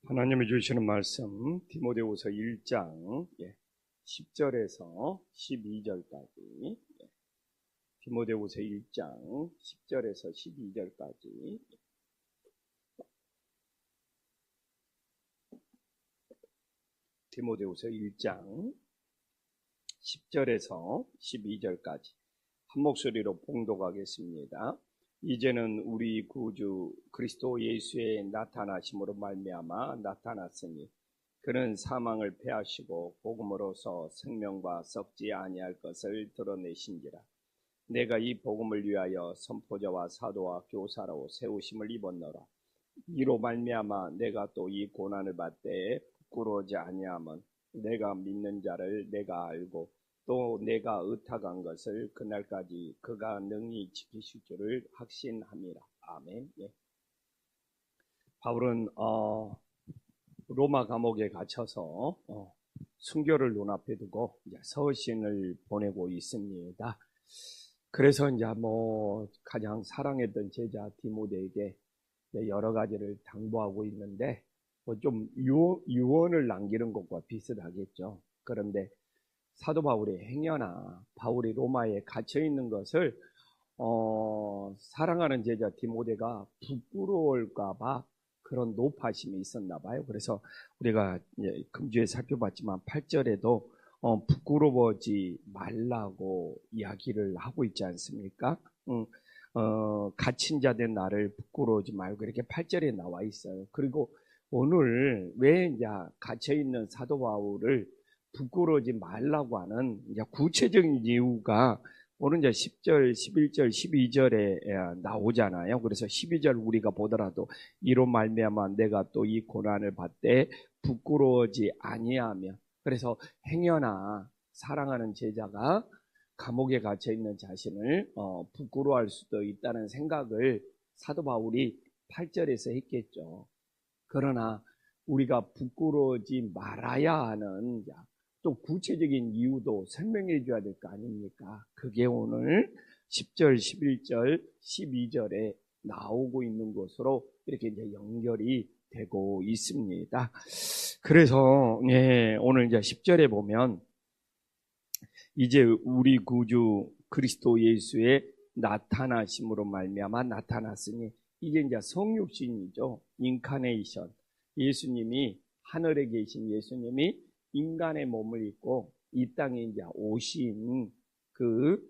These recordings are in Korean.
하나님이 주시는 말씀 디모데후서 1장 10절에서 12절까지 디모데후서 1장 10절에서 12절까지 디모데후서 1장 10절에서 12절까지 한 목소리로 봉독하겠습니다. 이제는 우리 구주 그리스도 예수의 나타나심으로 말미암아 나타났으니 그는 사망을 패하시고 복음으로서 생명과 썩지 아니할 것을 드러내신지라. 내가 이 복음을 위하여 선포자와 사도와 교사로 세우심을 입었노라. 이로 말미암아 내가 또 이 고난을 받되 부끄러워하지 아니함은 내가 믿는 자를 내가 알고 또 내가 의탁한 것을 그날까지 그가 능히 지키실 줄을 확신함이라. 아멘. 바울은 로마 감옥에 갇혀서 순교를 눈앞에 두고 이제 서신을 보내고 있습니다. 그래서 이제 가장 사랑했던 제자 디모데에게 여러 가지를 당부하고 있는데 좀 유언을 남기는 것과 비슷하겠죠. 그런데 사도 바울의 행여나 바울이 로마에 갇혀 있는 것을 사랑하는 제자 디모데가 부끄러울까봐 그런 노파심이 있었나 봐요. 그래서 우리가 금주에 살펴봤지만 8절에도 부끄러워하지 말라고 이야기를 하고 있지 않습니까? 갇힌 자 된 나를 부끄러워하지 말고 이렇게 8절에 나와 있어요. 그리고 오늘 왜 이제 갇혀 있는 사도 바울을 부끄러워하지 말라고 하는 이제 구체적인 이유가 오늘 이제 10절, 11절, 12절에 나오잖아요. 그래서 12절 우리가 보더라도 이로 말미암아 내가 또 이 고난을 받되 부끄러워하지 아니하며, 그래서 행여나 사랑하는 제자가 감옥에 갇혀 있는 자신을 부끄러워할 수도 있다는 생각을 사도 바울이 8절에서 했겠죠. 그러나 우리가 부끄러워하지 말아야 하는 또 구체적인 이유도 설명해 줘야 될 거 아닙니까? 그게 오늘 10절, 11절, 12절에 나오고 있는 것으로 이렇게 이제 연결이 되고 있습니다. 그래서 오늘 이제 10절에 보면 이제 우리 구주 그리스도 예수의 나타나심으로 말미암아 나타났으니, 이게 이제 성육신이죠. 인카네이션. 예수님이, 하늘에 계신 예수님이 인간의 몸을 입고 이 땅에 이제 오신 그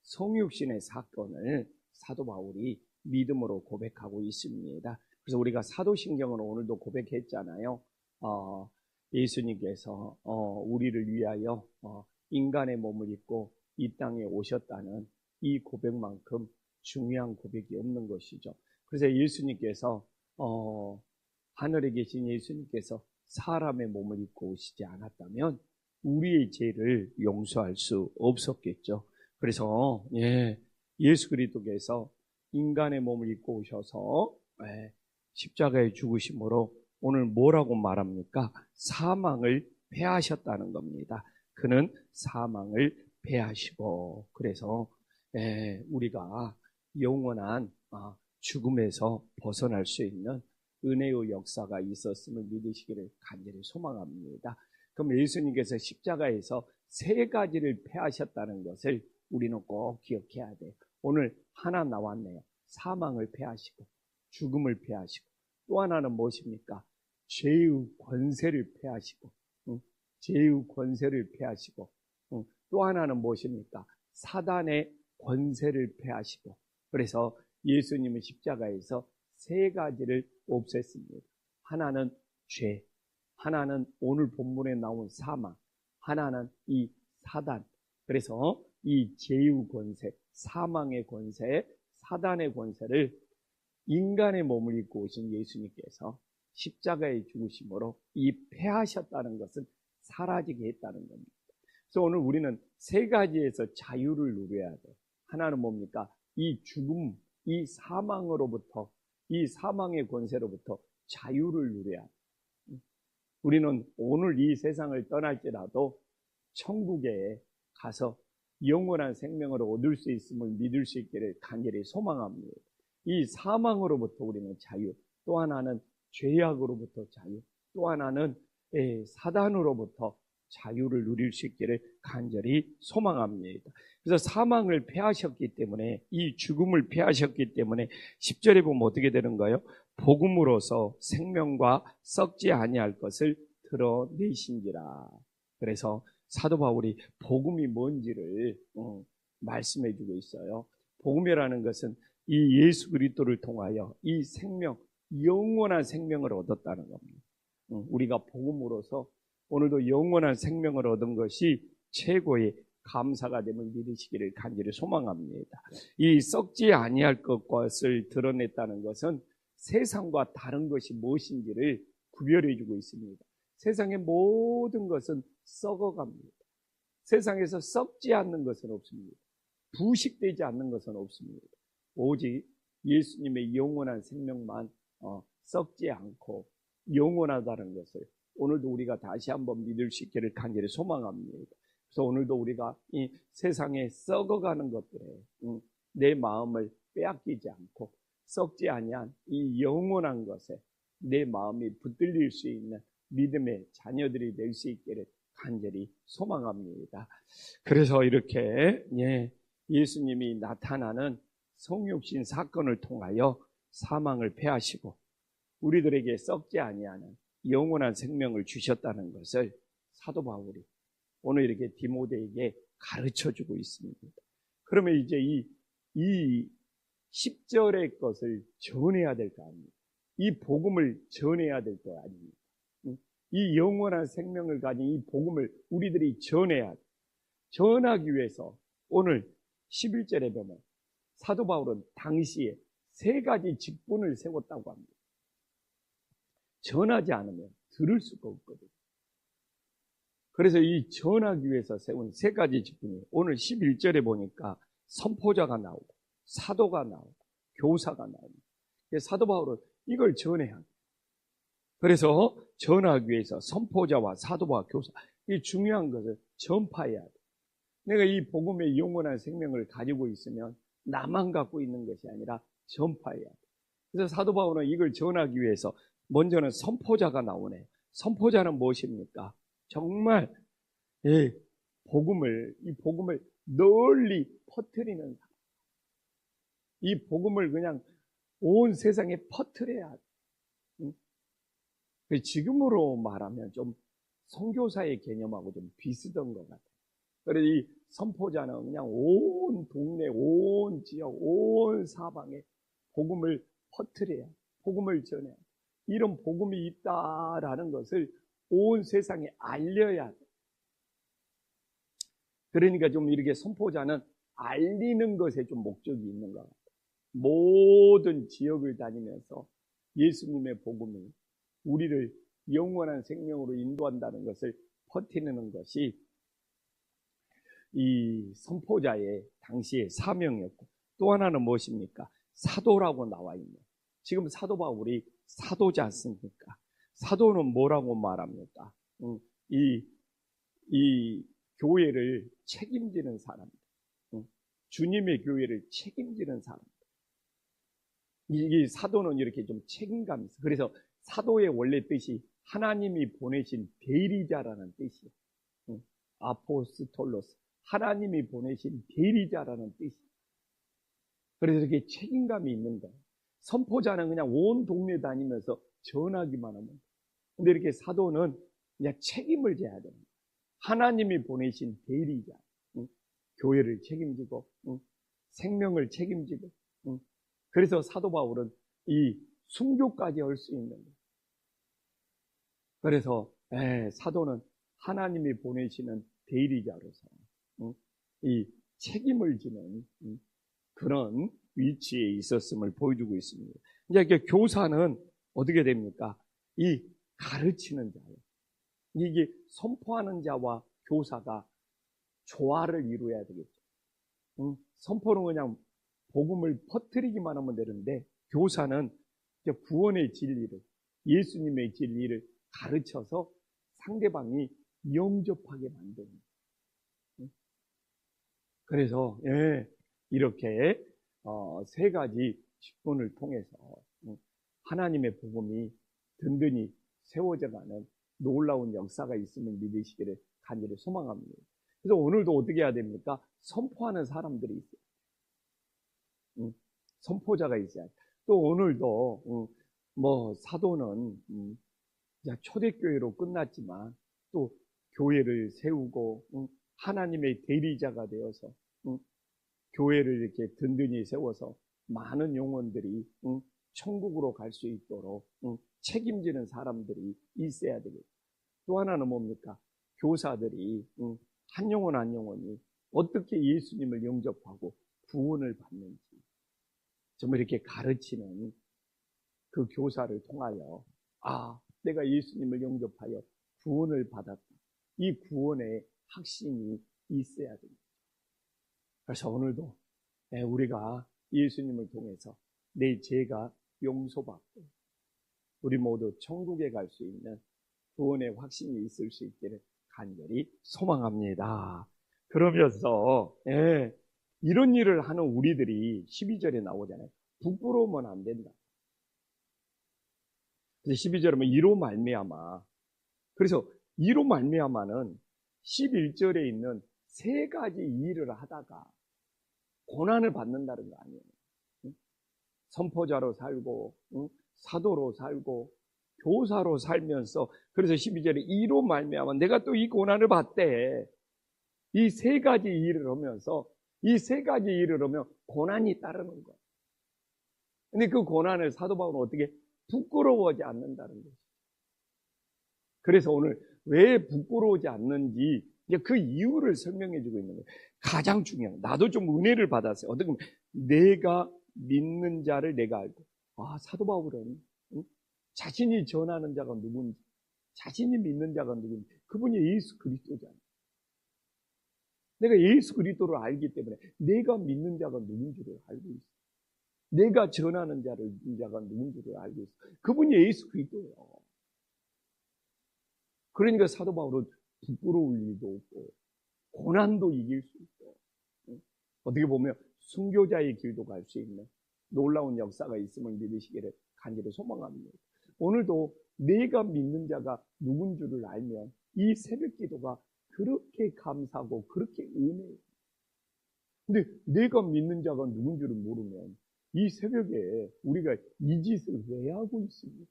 성육신의 사건을 사도 바울이 믿음으로 고백하고 있습니다. 그래서 우리가 사도신경을 오늘도 고백했잖아요. 예수님께서 우리를 위하여 인간의 몸을 입고 이 땅에 오셨다는 이 고백만큼 중요한 고백이 없는 것이죠. 그래서 예수님께서 하늘에 계신 예수님께서 사람의 몸을 입고 오시지 않았다면 우리의 죄를 용서할 수 없었겠죠. 그래서 예수 그리스도께서 인간의 몸을 입고 오셔서 십자가에 죽으심으로 오늘 뭐라고 말합니까? 사망을 패하셨다는 겁니다. 그는 사망을 패하시고, 그래서 우리가 영원한 죽음에서 벗어날 수 있는 은혜의 역사가 있었음을 믿으시기를 간절히 소망합니다. 그럼 예수님께서 십자가에서 세 가지를 패하셨다는 것을 우리는 꼭 기억해야 돼요. 오늘 하나 나왔네요. 사망을 패하시고 죽음을 패하시고, 또 하나는 무엇입니까? 죄의 권세를 패하시고, 죄의 권세를 패하시고, 또 하나는 무엇입니까? 사단의 권세를 패하시고. 그래서 예수님은 십자가에서 세 가지를 없앴습니다. 하나는 죄, 하나는 오늘 본문에 나온 사망, 하나는 이 사단. 그래서 이 죄의 권세, 사망의 권세, 사단의 권세를 인간의 몸을 입고 오신 예수님께서 십자가에 죽으심으로 이 패하셨다는 것은 사라지게 했다는 겁니다. 그래서 오늘 우리는 세 가지에서 자유를 누려야 돼요. 하나는 뭡니까? 이 죽음, 이 사망으로부터, 이 사망의 권세로부터 자유를 누려야 돼요. 우리는 오늘 이 세상을 떠날지라도 천국에 가서 영원한 생명을 얻을 수 있음을 믿을 수 있기를 간절히 소망합니다. 이 사망으로부터 우리는 자유, 또 하나는 죄악으로부터 자유, 또 하나는 사단으로부터 자유를 누릴 수 있기를 간절히 소망합니다. 그래서 사망을 패하셨기 때문에, 이 죽음을 패하셨기 때문에 10절에 보면 어떻게 되는가요? 복음으로서 생명과 썩지 아니할 것을 드러내신지라. 그래서 사도 바울이 복음이 뭔지를 말씀해 주고 있어요. 복음이라는 것은 이 예수 그리스도를 통하여 이 생명, 영원한 생명을 얻었다는 겁니다. 우리가 복음으로서 오늘도 영원한 생명을 얻은 것이 최고의 감사가 됨을 믿으시기를 간절히 소망합니다. 이 썩지 아니할 것을 드러냈다는 것은 세상과 다른 것이 무엇인지를 구별해 주고 있습니다. 세상의 모든 것은 썩어갑니다. 세상에서 썩지 않는 것은 없습니다. 부식되지 않는 것은 없습니다. 오직 예수님의 영원한 생명만 썩지 않고 영원하다는 것을 오늘도 우리가 다시 한번 믿을 수 있기를 간절히 소망합니다. 그래서 오늘도 우리가 이 세상에 썩어가는 것들에 내 마음을 빼앗기지 않고 썩지 아니한 이 영원한 것에 내 마음이 붙들릴 수 있는 믿음의 자녀들이 될 수 있기를 간절히 소망합니다. 그래서 이렇게 예수님이 나타나는 성육신 사건을 통하여 사망을 패하시고 우리들에게 썩지 아니하는 영원한 생명을 주셨다는 것을 사도 바울이 오늘 이렇게 디모데에게 가르쳐주고 있습니다. 그러면 이제 이 10절의 것을 전해야 될 거 아닙니까? 이 복음을 전해야 될 거 아닙니까? 이 영원한 생명을 가진 이 복음을 우리들이 전해야 돼. 전하기 위해서 오늘 11절에 보면 사도 바울은 당시에 3가지 직분을 세웠다고 합니다. 전하지 않으면 들을 수가 없거든요. 그래서 이 전하기 위해서 세운 3가지 직분이 오늘 11절에 보니까 선포자가 나오고 사도가 나오고 교사가 나옵니다. 사도 바울은 이걸 전해야 합니다. 그래서 전하기 위해서 선포자와 사도와 교사, 이 중요한 것을 전파해야 돼. 내가 이 복음의 영원한 생명을 가지고 있으면 나만 갖고 있는 것이 아니라 전파해야 돼. 그래서 사도 바울은 이걸 전하기 위해서 먼저는 선포자가 나오네요. 선포자는 무엇입니까? 정말 이 복음을 널리 퍼뜨리는 사람. 이 복음을 그냥 온 세상에 퍼뜨려야 돼. 지금으로 말하면 좀 선교사의 개념하고 좀 비슷한 것 같아요. 그래서 이 선포자는 그냥 온 동네, 온 지역, 온 사방에 복음을 퍼뜨려야, 복음을 전해야, 이런 복음이 있다라는 것을 온 세상에 알려야 돼. 그러니까 좀 이렇게 선포자는 알리는 것에 좀 목적이 있는 것 같아요. 모든 지역을 다니면서 예수님의 복음이 우리를 영원한 생명으로 인도한다는 것을 퍼뜨리는 것이 이 선포자의 당시의 사명이었고, 또 하나는 무엇입니까? 사도라고 나와 있는, 지금 사도 바울이 사도지 않습니까? 사도는 뭐라고 말합니까? 이 교회를 책임지는 사람입니다. 주님의 교회를 책임지는 사람입니다. 이 사도는 이렇게 좀 책임감이 있어요. 그래서 사도의 원래 뜻이 하나님이 보내신 대리자라는 뜻이에요. 아포스톨로스, 하나님이 보내신 대리자라는 뜻이에요. 그래서 이렇게 책임감이 있는 거예요. 선포자는 그냥 온 동네 다니면서 전하기만 하면, 근데 이렇게 사도는 그냥 책임을 져야 됩니다. 하나님이 보내신 대리자, 교회를 책임지고 생명을 책임지고, 그래서 사도 바울은 이 순교까지 할 수 있는 거예요. 그래서 사도는 하나님이 보내시는 대리자로서 이 책임을 지는 그런 위치에 있었음을 보여주고 있습니다. 이제 교사는 어떻게 됩니까? 이 가르치는 자예요. 이게 선포하는 자와 교사가 조화를 이루어야 되겠죠. 선포는 그냥 복음을 퍼뜨리기만 하면 되는데, 교사는 이제 구원의 진리를, 예수님의 진리를 가르쳐서 상대방이 영접하게 만듭니다. 그래서 이렇게 3가지 직분을 통해서 하나님의 복음이 든든히 세워져가는 놀라운 역사가 있음을 믿으시기를 간절히 소망합니다. 그래서 오늘도 어떻게 해야 됩니까? 선포하는 사람들이 있어요. 선포자가 있어야 돼. 또 오늘도 사도는 초대교회로 끝났지만 또 교회를 세우고 하나님의 대리자가 되어서 교회를 이렇게 든든히 세워서 많은 영혼들이 천국으로 갈 수 있도록 책임지는 사람들이 있어야 되겠죠. 또 하나는 뭡니까? 교사들이 한 영혼 한 영혼이 어떻게 예수님을 영접하고 구원을 받는지 정말 이렇게 가르치는 그 교사를 통하여 내가 예수님을 영접하여 구원을 받았다. 이 구원의 확신이 있어야 됩니다. 그래서 오늘도 우리가 예수님을 통해서 내 죄가 용서받고 우리 모두 천국에 갈 수 있는 구원의 확신이 있을 수 있기를 간절히 소망합니다. 그러면서 이런 일을 하는 우리들이 12절에 나오잖아요. 부끄러우면 안 된다. 그래서 12절에 보면 이로 말미암아. 그래서 이로 말미암아는 11절에 있는 세 가지 일을 하다가 고난을 받는다는 거 아니에요. 선포자로 살고 사도로 살고 교사로 살면서 그래서 12절에 이로 말미암아 내가 또 이 고난을 받대. 이 세 가지 일을 하면서 이 세 가지 일을 하면 고난이 따르는 거예요. 근데 그 고난을 사도 바울은 어떻게 부끄러워하지 않는다는 거죠. 그래서 오늘 왜 부끄러워하지 않는지 그 이유를 설명해 주고 있는 거예요. 가장 중요한 나도 좀 은혜를 받았어요. 어떻게 보면 내가 믿는 자를 내가 알고 사도 바울은 자신이 전하는 자가 누군지 자신이 믿는 자가 누군지 그분이 예수 그리스도잖아요. 내가 예수 그리스도를 알기 때문에 내가 믿는 자가 누군지를 알고 있어요. 내가 전하는 자가 누군지를 알고 있어요. 그분이 예수 그리스도예요. 그러니까 사도 바울은 부끄러울 일도 없고 고난도 이길 수 있고 어떻게 보면 순교자의 길도 갈 수 있는 놀라운 역사가 있음을 믿으시기를 간절히 소망합니다. 오늘도 내가 믿는 자가 누군 줄을 알면 이 새벽 기도가 그렇게 감사하고 그렇게 은혜해요. 근데 내가 믿는 자가 누군 줄을 모르면 이 새벽에 우리가 이 짓을 왜 하고 있습니까?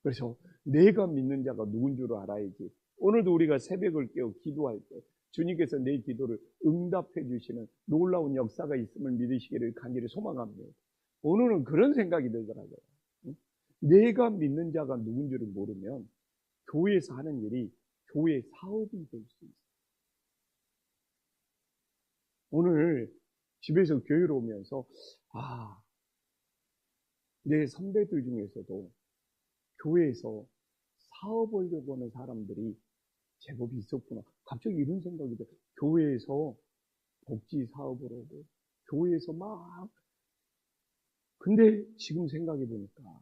그래서 내가 믿는 자가 누군 줄을 알아야지. 오늘도 우리가 새벽을 깨어 기도할 때 주님께서 내 기도를 응답해 주시는 놀라운 역사가 있음을 믿으시기를 간절히 소망합니다. 오늘은 그런 생각이 들더라고요. 내가 믿는 자가 누군 줄을 모르면 교회에서 하는 일이 교회 사업이 될 수 있어요. 오늘 집에서 교회로 오면서 내 선배들 중에서도 교회에서 사업을 하려고 하는 사람들이 제법 있었구나. 갑자기 이런 생각이 들어요. 교회에서 복지 사업을 하고 교회에서 근데 지금 생각해 보니까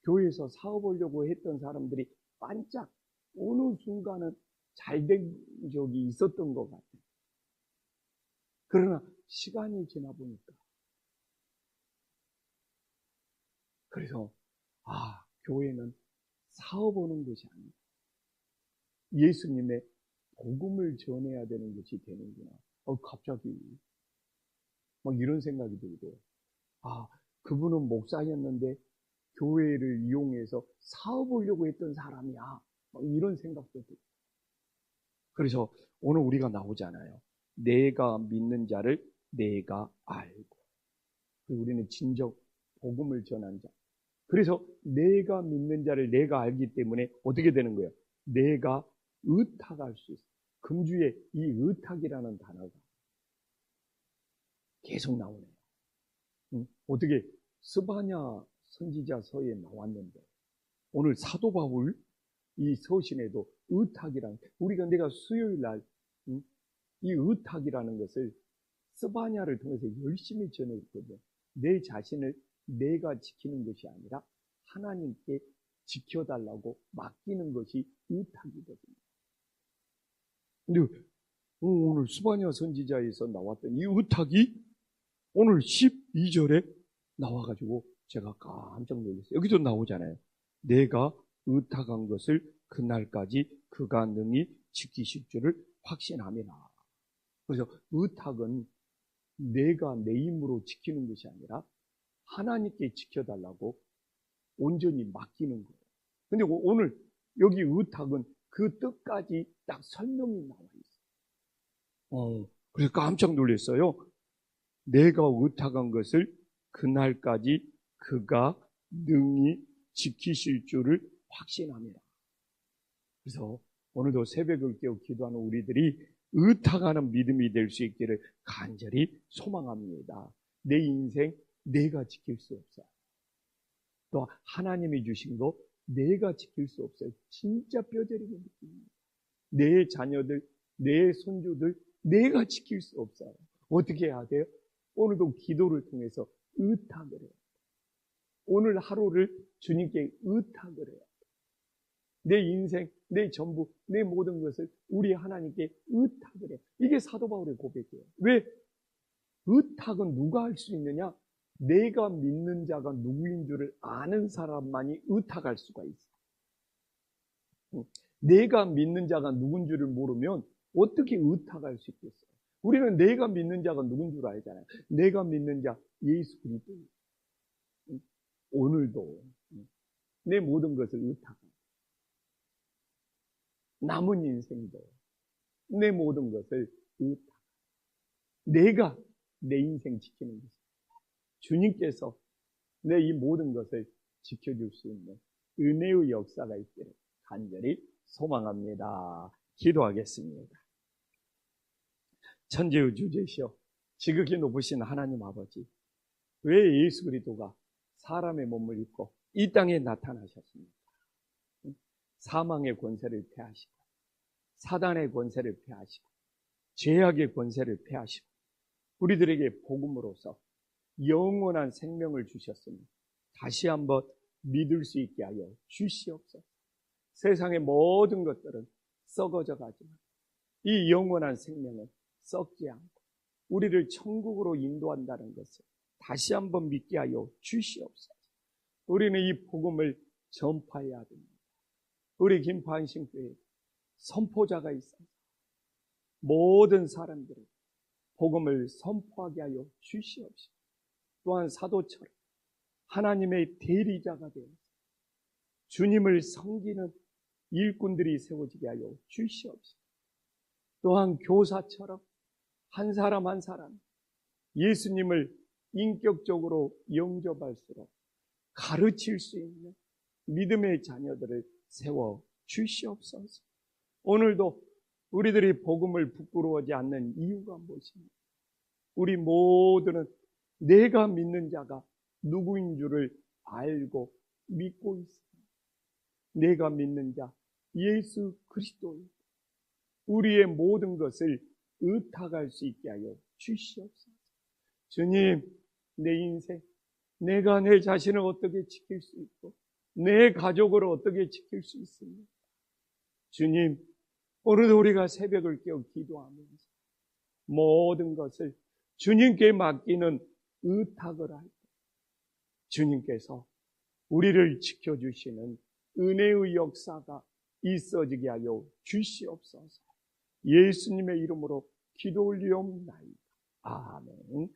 교회에서 사업하려고 했던 사람들이 반짝 어느 순간은 잘된 적이 있었던 것 같아요. 그러나 시간이 지나 보니까 그래서 교회는 사업하는 것이 아니다. 예수님의 복음을 전해야 되는 것이 되는구나. 갑자기 막 이런 생각이 들고 그분은 목사였는데 교회를 이용해서 사업하려고 했던 사람이야. 막 이런 생각도 들고. 그래서 오늘 우리가 나오잖아요. 내가 믿는 자를 내가 알고. 우리는 진정 복음을 전한 자. 그래서 내가 믿는 자를 내가 알기 때문에 어떻게 되는 거예요? 내가 의탁할 수 있어요. 금주에 이 의탁이라는 단어가 계속 나오네요. 어떻게 스바냐 선지자서에 나왔는데 오늘 사도 바울 이 서신에도 의탁이라는 내가 수요일 날 이 의탁이라는 것을 스바냐를 통해서 열심히 전했거든요. 내 자신을 내가 지키는 것이 아니라 하나님께 지켜달라고 맡기는 것이 의탁이거든요. 근데 오늘 스바냐 선지자에서 나왔던 이 의탁이 오늘 12절에 나와가지고 제가 깜짝 놀랐어요. 여기도 나오잖아요. 내가 의탁한 것을 그날까지 그가 능히 지키실 줄을 확신함이라. 그래서 의탁은 내가 내 힘으로 지키는 것이 아니라 하나님께 지켜달라고 온전히 맡기는 거예요. 근데 오늘 여기 의탁은 그 뜻까지 딱 설명이 나와 있어요. 그래서 깜짝 놀랐어요. 내가 의탁한 것을 그날까지 그가 능히 지키실 줄을 확신합니다. 그래서 오늘도 새벽을 깨워 기도하는 우리들이 의탁하는 믿음이 될 수 있기를 간절히 소망합니다. 내 인생 내가 지킬 수 없어요. 또 하나님이 주신 거 내가 지킬 수 없어요. 진짜 뼈저리게 느낍니다. 내 자녀들, 내 손주들 내가 지킬 수 없어요. 어떻게 해야 돼요? 오늘도 기도를 통해서 의탁을 해요. 오늘 하루를 주님께 의탁을 해요. 내 인생, 내 전부, 내 모든 것을 우리 하나님께 의탁을 해요. 이게 사도 바울의 고백이에요. 왜? 의탁은 누가 할 수 있느냐? 내가 믿는 자가 누구인 줄을 아는 사람만이 의탁할 수가 있어. 내가 믿는 자가 누군 줄을 모르면 어떻게 의탁할 수 있겠어요? 우리는 내가 믿는 자가 누군 줄 알잖아요. 내가 믿는 자 예수 그리스도. 오늘도 내 모든 것을 의탁하고 남은 인생도 내 모든 것을 의탁하고 내가 내 인생 지키는 것입니다. 주님께서 내 이 모든 것을 지켜줄 수 있는 은혜의 역사가 있기를 간절히 소망합니다. 기도하겠습니다. 천지의 주제시여 지극히 높으신 하나님 아버지, 왜 예수 그리스도가 사람의 몸을 입고 이 땅에 나타나셨습니까? 사망의 권세를 폐하시고 사단의 권세를 폐하시고 죄악의 권세를 폐하시고 우리들에게 복음으로써 영원한 생명을 주셨으니 다시 한번 믿을 수 있게 하여 주시옵소서. 세상의 모든 것들은 썩어져 가지만 이 영원한 생명은 썩지 않고 우리를 천국으로 인도한다는 것을 다시 한번 믿게 하여 주시옵소서. 우리는 이 복음을 전파해야 됩니다. 우리 김포한신교회 선포자가 있어서 모든 사람들에게 복음을 선포하게 하여 주시옵소서. 또한 사도처럼 하나님의 대리자가 되어서 주님을 섬기는 일꾼들이 세워지게 하여 주시옵소서. 또한 교사처럼 한 사람 한 사람 예수님을 인격적으로 영접할수록 가르칠 수 있는 믿음의 자녀들을 세워 주시옵소서. 오늘도 우리들이 복음을 부끄러워하지 않는 이유가 무엇입니까? 우리 모두는 내가 믿는 자가 누구인 줄을 알고 믿고 있습니다. 내가 믿는 자 예수 그리스도입니다. 우리의 모든 것을 의탁할 수 있게 하여 주시옵소서. 주님, 내 인생, 내가 내 자신을 어떻게 지킬 수 있고 내 가족을 어떻게 지킬 수 있습니까? 주님, 오늘도 우리가 새벽을 깨어 기도하면서 모든 것을 주님께 맡기는 의탁을 할 때 주님께서 우리를 지켜주시는 은혜의 역사가 있어지게 하여 주시옵소서. 예수님의 이름으로 기도 올리옵나이다. 아멘.